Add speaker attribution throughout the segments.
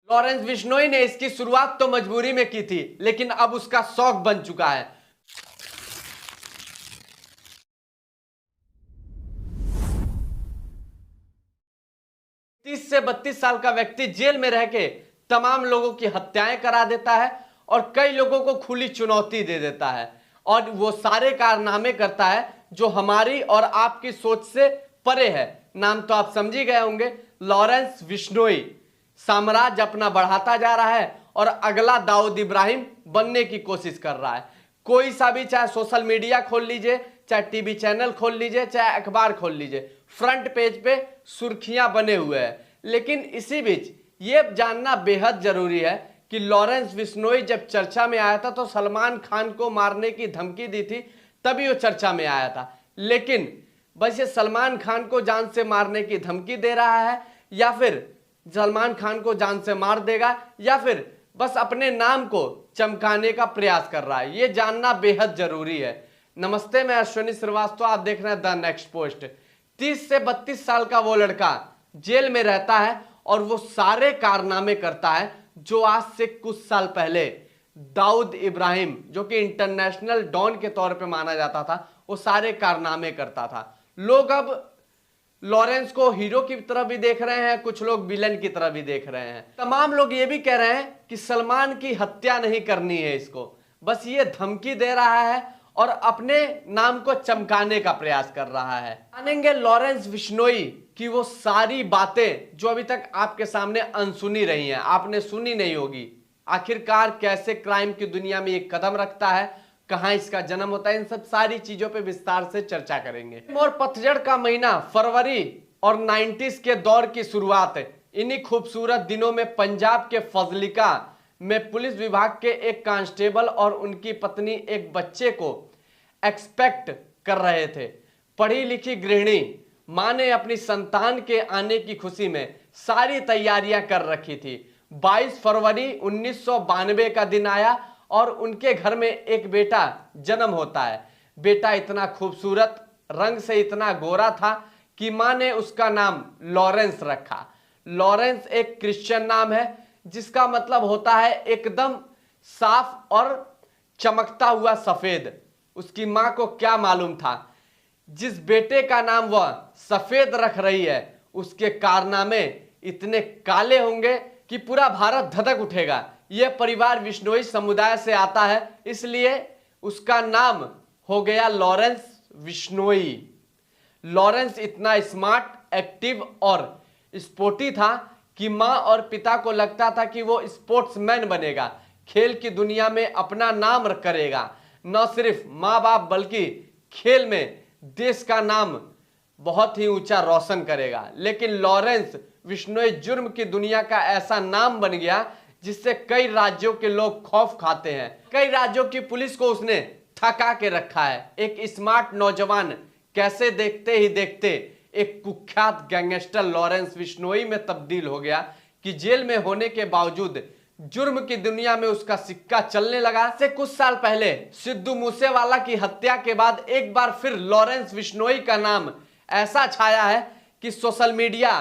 Speaker 1: Lawrence Bishnoi ने इसकी शुरुआत तो मजबूरी में की थी, लेकिन अब उसका शौक बन चुका है। 30 से 32 साल का व्यक्ति जेल में रह के तमाम लोगों की हत्याएं करा देता है और कई लोगों को खुली चुनौती दे देता है, और वो सारे कारनामे करता है जो हमारी और आपकी सोच से परे है। नाम तो आप समझ ही गए होंगे, लॉरेंस बिश्नोई। साम्राज्य अपना बढ़ाता जा रहा है और अगला दाऊद इब्राहिम बनने की कोशिश कर रहा है। कोई सा भी, चाहे सोशल मीडिया खोल लीजिए, चाहे टीवी चैनल खोल लीजिए, चाहे अखबार खोल लीजिए, फ्रंट पेज पे सुर्खियां बने हुए हैं। लेकिन इसी बीच ये जानना बेहद जरूरी है कि लॉरेंस बिश्नोई जब चर्चा में आया था तो सलमान खान को मारने की धमकी दी थी, तभी वो चर्चा में आया था। लेकिन बस ये सलमान खान को जान से मारने की धमकी दे रहा है, या फिर सलमान खान को जान से मार देगा, या फिर बस अपने नाम को चमकाने का प्रयास कर रहा है, ये जानना बेहद जरूरी है। नमस्ते, मैं अश्विनी श्रीवास्तव, आप देख रहे हैं द नेक्स्ट पोस्ट। 30 से 32 साल का वो लड़का जेल में रहता है और वो सारे कारनामे करता है जो आज से कुछ साल पहले दाऊद इब्राहिम, जो कि इंटरनेशनल डॉन के तौर पे माना जाता था, वो सारे कारनामे करता था। लोग अब लॉरेंस को हीरो की तरह भी देख रहे हैं, कुछ लोग विलन की तरह भी देख रहे हैं। तमाम लोग ये भी कह रहे हैं कि सलमान की हत्या नहीं करनी है इसको, बस ये धमकी दे रहा है और अपने नाम को चमकाने का प्रयास कर रहा है। जानेंगे लॉरेंस बिश्नोई की वो सारी बातें जो अभी तक आपके सामने अनसुनी रही हैं, आपने सुनी नहीं होगी। आखिरकार कैसे क्राइम की दुनिया में एक कदम रखता है, कहां इसका जन्म होता है, इन सब सारी चीजों पे विस्तार से चर्चा करेंगे। और पतझड़ का महीना फरवरी और 90s के दौर की शुरुआत, इन्हीं खूबसूरत दिनों में पंजाब के फजलिका में पुलिस विभाग के एक कांस्टेबल और उनकी पत्नी एक बच्चे को एक्सपेक्ट कर रहे थे। पढ़ी लिखी गृहिणी मां ने अपनी संतान के आने की खुशी में सारी तैयारियां कर रखी थी। 22 फरवरी 1992 का दिन आया और उनके घर में एक बेटा जन्म होता है। बेटा इतना खूबसूरत, रंग से इतना गोरा था कि मां ने उसका नाम लॉरेंस रखा। लॉरेंस एक क्रिश्चियन नाम है जिसका मतलब होता है एकदम साफ और चमकता हुआ सफेद। उसकी मां को क्या मालूम था, जिस बेटे का नाम वह सफेद रख रही है उसके कारनामे इतने काले होंगे कि पूरा भारत धधक उठेगा। यह परिवार बिश्नोई समुदाय से आता है, इसलिए उसका नाम हो गया लॉरेंस बिश्नोई। लॉरेंस इतना स्मार्ट, एक्टिव और स्पोर्टी था कि मां और पिता को लगता था कि वो स्पोर्ट्समैन बनेगा, खेल की दुनिया में अपना नाम करेगा। न सिर्फ मां बाप बल्कि खेल में देश का नाम बहुत ही ऊंचा रोशन करेगा। लेकिन लॉरेंस बिश्नोई जुर्म की दुनिया का ऐसा नाम बन गया जिससे कई राज्यों के लोग खौफ खाते हैं। कई राज्यों की पुलिस को उसने थका के रखा है। एक स्मार्ट नौजवान कैसे देखते ही देखते एक कुख्यात गैंगस्टर लॉरेंस बिश्नोई में तब्दील हो गया कि जेल में होने के बावजूद जुर्म की दुनिया में उसका सिक्का चलने लगा। से कुछ साल पहले सिद्धू मूसेवाला की हत्या के बाद एक बार फिर लॉरेंस बिश्नोई का नाम ऐसा छाया है कि सोशल मीडिया,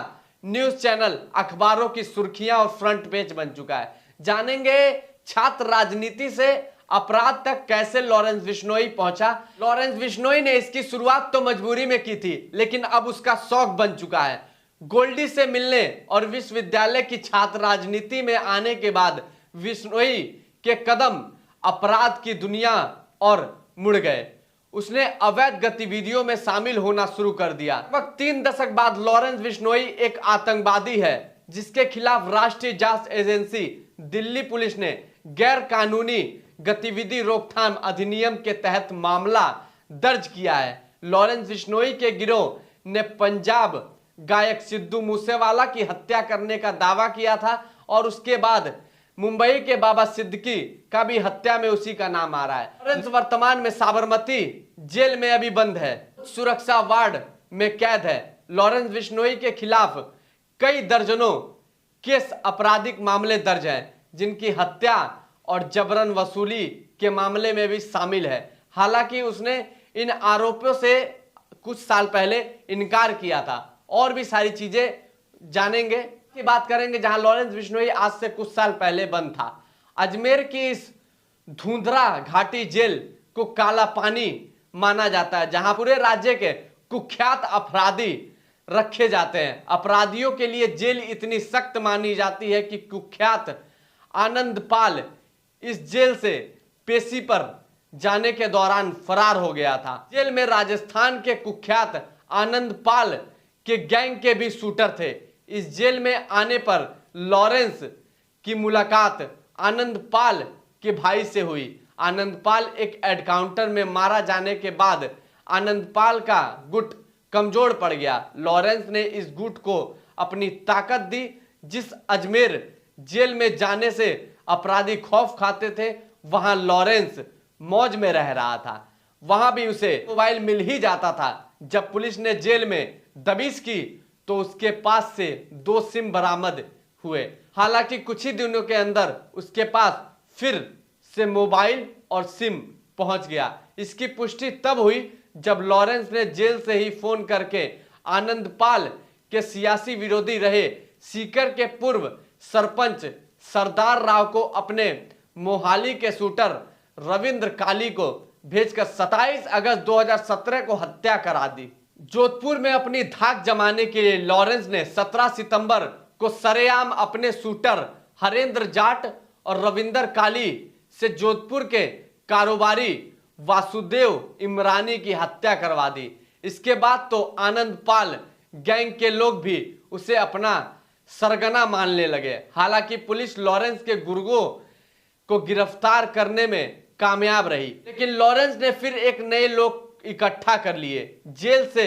Speaker 1: न्यूज चैनल, अखबारों की सुर्खियां और फ्रंट पेज बन चुका है। जानेंगे छात्र राजनीति से अपराध तक कैसे लॉरेंस बिश्नोई पहुंचा। लॉरेंस बिश्नोई ने इसकी शुरुआत तो मजबूरी में की थी, लेकिन अब उसका शौक बन चुका है। गोल्डी से मिलने और विश्वविद्यालय की छात्र राजनीति में आने के बाद बिश्नोई के कदम अपराध की दुनिया और मुड़ गए। उसने अवैध गतिविधियों में शामिल होना शुरू कर दिया। लगभग 3 दशक बाद लॉरेंस बिश्नोई एक आतंकवादी है जिसके खिलाफ राष्ट्रीय जांच एजेंसी दिल्ली पुलिस ने गैर कानूनी गतिविधि रोकथाम अधिनियम के तहत मामला दर्ज किया है। लॉरेंस बिश्नोई के गिरोह ने पंजाब गायक सिद्धू मूसेवाला की हत्या करने का दावा किया था और उसके बाद मुंबई के बाबा सिद्दीकी का भी हत्या में उसी का नाम आ रहा है। लॉरेंस वर्तमान में साबरमती जेल में अभी बंद है, सुरक्षा वार्ड में कैद है। लॉरेंस बिश्नोई के खिलाफ कई दर्जनों केस, आपराधिक मामले दर्ज हैं जिनकी हत्या और जबरन वसूली के मामले में भी शामिल है। हालांकि उसने इन आरोपों से कुछ साल पहले इनकार किया था। और भी सारी चीजें जानेंगे। की बात करेंगे जहां लॉरेंस बिश्नोई आज से कुछ साल पहले बंद था। अजमेर की इस धुंधरा घाटी जेल को काला पानी माना जाता है, जहां पूरे राज्य के कुख्यात अपराधी रखे जाते हैं। अपराधियों के लिए जेल इतनी सख्त मानी जाती है कि कुख्यात आनंदपाल इस जेल से पेशी पर जाने के दौरान फरार हो गया था। जेल में राजस्थान के कुख्यात आनंदपाल के गैंग के भी शूटर थे। इस जेल में आने पर लॉरेंस की मुलाकात आनंदपाल के भाई से हुई। आनंदपाल एक एनकाउंटर में मारा जाने के बाद आनंदपाल का गुट कमजोर पड़ गया। लॉरेंस ने इस गुट को अपनी ताकत दी। जिस अजमेर जेल में जाने से अपराधी खौफ खाते थे, वहां लॉरेंस मौज में रह रहा था। वहां भी उसे मोबाइल मिल ही जाता था। जब पुलिस ने जेल में दबिश की तो उसके पास से 2 सिम बरामद हुए। हालांकि कुछ ही दिनों के अंदर उसके पास फिर से मोबाइल और सिम पहुंच गया। इसकी पुष्टि तब हुई जब लॉरेंस ने जेल से ही फोन करके आनंदपाल के सियासी विरोधी रहे सीकर के पूर्व सरपंच सरदार राव को अपने मोहाली के शूटर रविंद्र काली को भेजकर 27 अगस्त 2017 को हत्या करा दी। जोधपुर में अपनी धाक जमाने के लिए लॉरेंस ने 17 सितंबर को सरेआम अपने शूटर हरेंद्र जाट और रविंदर काली से जोधपुर के कारोबारी वासुदेव इमरानी की हत्या करवा दी। इसके बाद तो आनंदपाल गैंग के लोग भी उसे अपना सरगना मानने लगे। हालांकि पुलिस लॉरेंस के गुर्गों को गिरफ्तार करने में कामयाब रही, लेकिन लॉरेंस ने फिर एक नए लोग इकट्ठा कर लिए। जेल से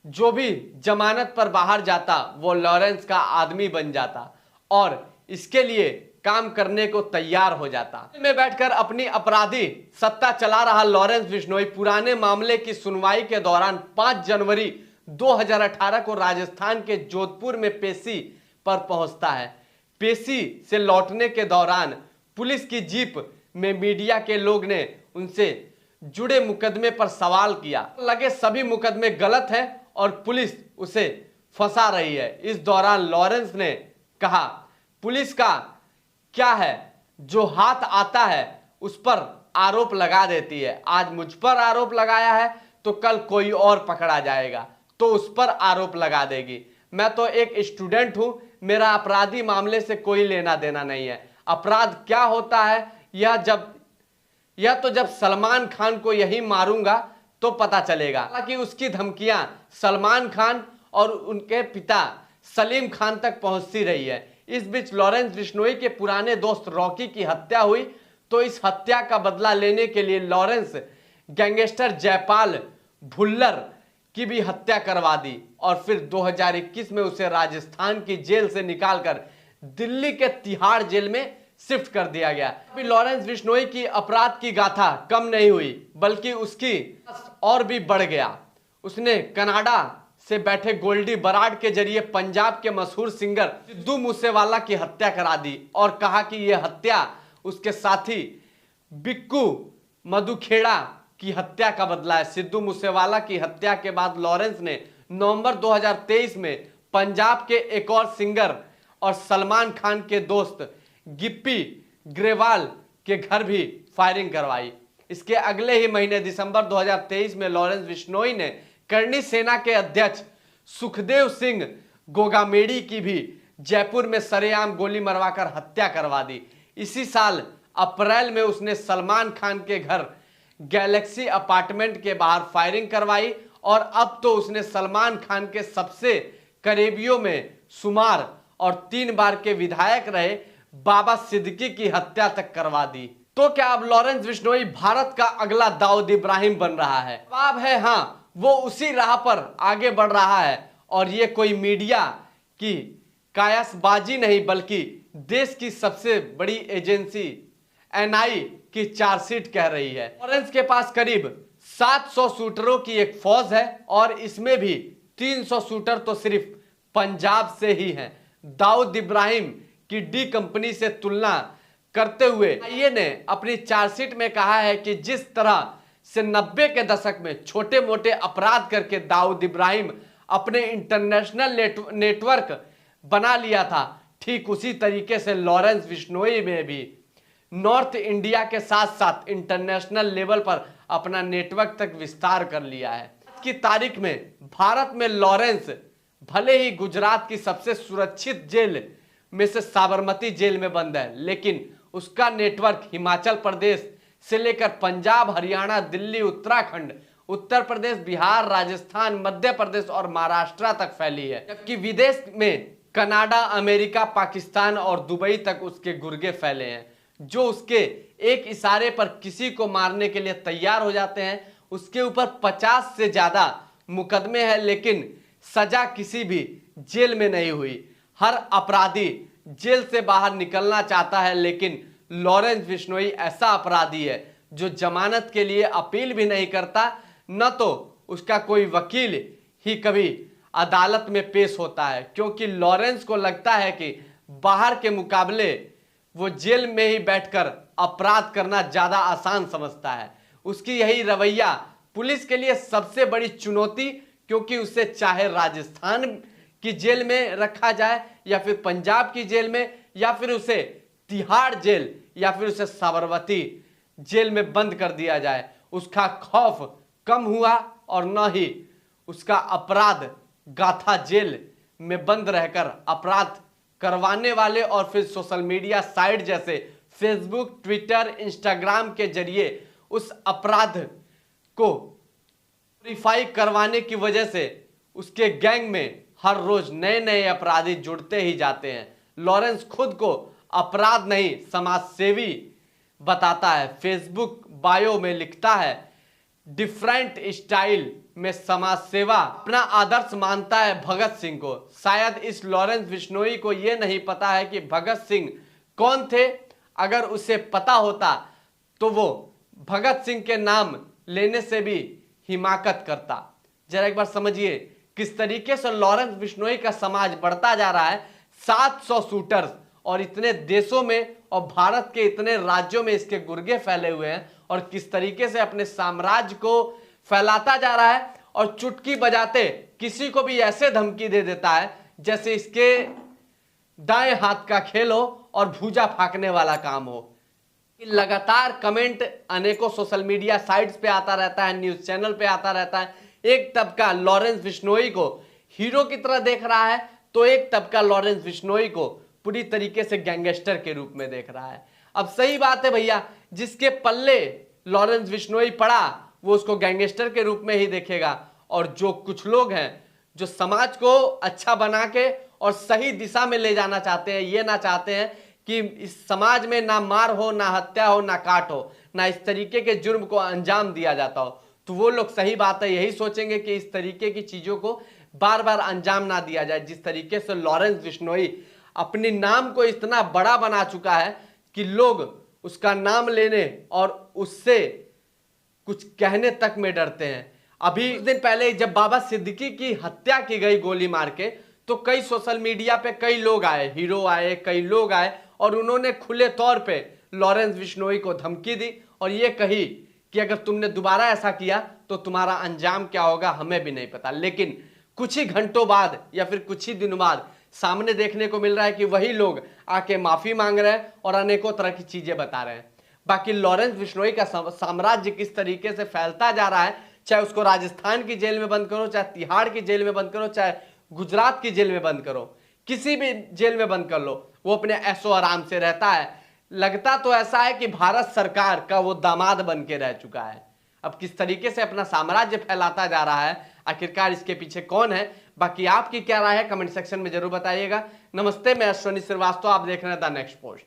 Speaker 1: जो भी जमानत पर बाहर जाता वो लॉरेंस का आदमी बन जाता और इसके लिए काम करने को तैयार हो जाता। में बैठकर अपनी अपराधी सत्ता चला रहा लॉरेंस बिश्नोई पुराने मामले की सुनवाई के दौरान 5 जनवरी 2018 को राजस्थान के जोधपुर में पेशी पर पहुंचता है। पेशी से लौटने के दौरान पुलिस की जीप में मीडिया के लोग ने उनसे जुड़े मुकदमे पर सवाल किया। लगे सभी मुकदमे गलत हैं और पुलिस उसे फंसा रही है। इस दौरान लॉरेंस ने कहा, पुलिस का क्या है, जो हाथ आता है उस पर आरोप लगा देती है। आज मुझ पर आरोप लगाया है तो कल कोई और पकड़ा जाएगा तो उस पर आरोप लगा देगी। मैं तो एक स्टूडेंट हूं, मेरा अपराधी मामले से कोई लेना देना नहीं है। अपराध क्या होता है यह तो जब सलमान खान को यही मारूंगा तो पता चलेगा। हालांकि उसकी धमकियां सलमान खान और उनके पिता सलीम खान तक पहुंचती रही है। इस बीच लॉरेंस बिश्नोई के पुराने दोस्त रॉकी की हत्या हुई तो इस हत्या का बदला लेने के लिए लॉरेंस गैंगस्टर जयपाल भुल्लर की भी हत्या करवा दी और फिर 2021 में उसे राजस्थान की जेल से निकालकर दिल्ली के तिहाड़ जेल में शिफ्ट कर दिया गया। अभी लॉरेंस बिश्नोई की अपराध की गाथा कम नहीं हुई बल्कि उसकी और भी बढ़ गया। उसने कनाडा से बैठे गोल्डी बराड़ के जरिए पंजाब के मशहूर सिंगर सिद्धू मूसेवाला की हत्या करा दी और कहा कि यह हत्या उसके साथी बिक्कू मधुखेड़ा की हत्या का बदला है। सिद्धू मूसेवाला की हत्या के बाद लॉरेंस ने नवंबर 2023 में पंजाब के एक और सिंगर और सलमान खान के दोस्त गिप्पी ग्रेवाल के घर भी फायरिंग करवाई। इसके अगले ही महीने दिसंबर 2023 में लॉरेंस बिश्नोई ने करनी सेना के अध्यक्ष सुखदेव सिंह गोगामेड़ी की भी जयपुर में सरेआम गोली मरवाकर हत्या करवा दी। इसी साल अप्रैल में उसने सलमान खान के घर गैलेक्सी अपार्टमेंट के बाहर फायरिंग करवाई और अब तो उसने सलमान खान के सबसे करीबियों में शुमार और 3 बार के विधायक रहे बाबा सिद्दीकी की हत्या तक करवा दी। तो क्या अब लॉरेंस बिश्नोई भारत का अगला दाऊद इब्राहिम बन रहा है? जवाब है हाँ, वो उसी राह पर आगे बढ़ रहा है और ये कोई मीडिया की कायसबाजी नहीं बल्कि देश की सबसे बड़ी एजेंसी एनआई की चार्जशीट कह रही है। लॉरेंस के पास करीब 700 शूटरों की एक फौज है और इसमें भी 300 शूटर तो सिर्फ पंजाब से ही हैं। दाऊद इब्राहिम की डी कंपनी से तुलना करते हुए आईए ने अपनी चार्जशीट में कहा है कि जिस तरह से 90 के दशक में छोटे मोटे अपराध करके दाऊद इब्राहिम अपने इंटरनेशनल नेटवर्क बना लिया था, ठीक उसी तरीके से लॉरेंस बिश्नोई में भी नॉर्थ इंडिया के साथ साथ इंटरनेशनल लेवल पर अपना नेटवर्क तक विस्तार कर लिया है। आज की तारीख में भारत में लॉरेंस भले ही गुजरात की सबसे सुरक्षित जेल में से साबरमती जेल में बंद है, लेकिन उसका नेटवर्क हिमाचल प्रदेश से लेकर पंजाब, हरियाणा, दिल्ली, उत्तराखंड, उत्तर प्रदेश, बिहार, राजस्थान, मध्य प्रदेश और महाराष्ट्र तक फैली है। जबकि विदेश में कनाडा, अमेरिका, पाकिस्तान और दुबई तक उसके गुर्गे फैले हैं, जो उसके एक इशारे पर किसी को मारने के लिए तैयार हो जाते हैं। उसके ऊपर 50 से ज्यादा मुकदमे हैं, लेकिन सजा किसी भी जेल में नहीं हुई। हर अपराधी जेल से बाहर निकलना चाहता है, लेकिन लॉरेंस बिश्नोई ऐसा अपराधी है जो जमानत के लिए अपील भी नहीं करता, न तो उसका कोई वकील ही कभी अदालत में पेश होता है, क्योंकि लॉरेंस को लगता है कि बाहर के मुकाबले वो जेल में ही बैठकर अपराध करना ज्यादा आसान समझता है। उसकी यही रवैया पुलिस के लिए सबसे बड़ी चुनौती, क्योंकि उसे चाहे राजस्थान की जेल में रखा जाए या फिर पंजाब की जेल में या फिर उसे तिहाड़ जेल या फिर उसे साबरमती जेल में बंद कर दिया जाए, उसका खौफ कम हुआ और न ही उसका अपराध गाथा जेल में बंद रहकर अपराध करवाने वाले और फिर सोशल मीडिया साइट जैसे फेसबुक, ट्विटर, इंस्टाग्राम के जरिए उस अपराध को वेरीफाई करवाने की वजह से उसके गैंग में हर रोज नए नए अपराधी जुड़ते ही जाते हैं। लॉरेंस खुद को अपराध नहीं समाज सेवी बताता है। फेसबुक बायो में लिखता है, डिफरेंट स्टाइल में समाज सेवा अपना आदर्श मानता है भगत सिंह को। शायद इस लॉरेंस बिश्नोई को यह नहीं पता है कि भगत सिंह कौन थे। अगर उसे पता होता तो वो भगत सिंह के नाम लेने से भी हिमाकत करता। जरा एक बार समझिए किस तरीके से लॉरेंस बिश्नोई का समाज बढ़ता जा रहा है। 700 शूटर्स और इतने देशों में और भारत के इतने राज्यों में इसके गुर्गे फैले हुए हैं और किस तरीके से अपने साम्राज्य को फैलाता जा रहा है और चुटकी बजाते किसी को भी ऐसे धमकी दे देता है जैसे इसके दाएं हाथ का खेल हो और भूजा फाकने वाला काम हो। लगातार कमेंट अनेकों सोशल मीडिया साइट्स पे आता रहता है, न्यूज चैनल पे आता रहता है। एक तबका लॉरेंस बिश्नोई को हीरो की तरह देख रहा है तो एक तबका लॉरेंस बिश्नोई को पूरी तरीके से गैंगस्टर के रूप में देख रहा है। अब सही बात है भैया, जिसके पल्ले लॉरेंस बिश्नोई पड़ा वो उसको गैंगस्टर के रूप में ही देखेगा, और जो कुछ लोग हैं जो समाज को अच्छा बना के और सही दिशा में ले जाना चाहते हैं, ये ना चाहते हैं कि इस समाज में ना मार हो, ना हत्या हो, ना काट हो, ना इस तरीके के जुर्म को अंजाम दिया जाता हो, तो वो लोग सही बात है यही सोचेंगे कि इस तरीके की चीजों को बार बार अंजाम ना दिया जाए। जिस तरीके से लॉरेंस बिश्नोई अपने नाम को इतना बड़ा बना चुका है कि लोग उसका नाम लेने और उससे कुछ कहने तक में डरते हैं। अभी कुछ दिन पहले जब बाबा सिद्दीकी की हत्या की गई गोली मार के, तो कई सोशल मीडिया पे कई लोग आए, हीरो आए, कई लोग आए और उन्होंने खुले तौर पे लॉरेंस बिश्नोई को धमकी दी और ये कही कि अगर तुमने दोबारा ऐसा किया तो तुम्हारा अंजाम क्या होगा हमें भी नहीं पता। लेकिन कुछ ही घंटों बाद या फिर कुछ ही दिनों बाद सामने देखने को मिल रहा है कि वही लोग आके माफी मांग रहे हैं और अनेकों तरह की चीजें बता रहे हैं। बाकी लॉरेंस बिश्नोई का साम्राज्य किस तरीके से फैलता जा रहा है, चाहे उसको राजस्थान की जेल में बंद करो, चाहे तिहाड़ की जेल में बंद करो, चाहे गुजरात की जेल में बंद करो, किसी भी जेल में बंद कर लो, वो अपने ऐशो आराम से रहता है। लगता तो ऐसा है कि भारत सरकार का वो दामाद बन के रह चुका है। अब किस तरीके से अपना साम्राज्य फैलाता जा रहा है, आखिरकार इसके पीछे कौन है? बाकी आपकी क्या राय है कमेंट सेक्शन में जरूर बताइएगा। नमस्ते, मैं अश्विनी श्रीवास्तव, आप देख रहे हैं द नेक्स्ट पोस्ट।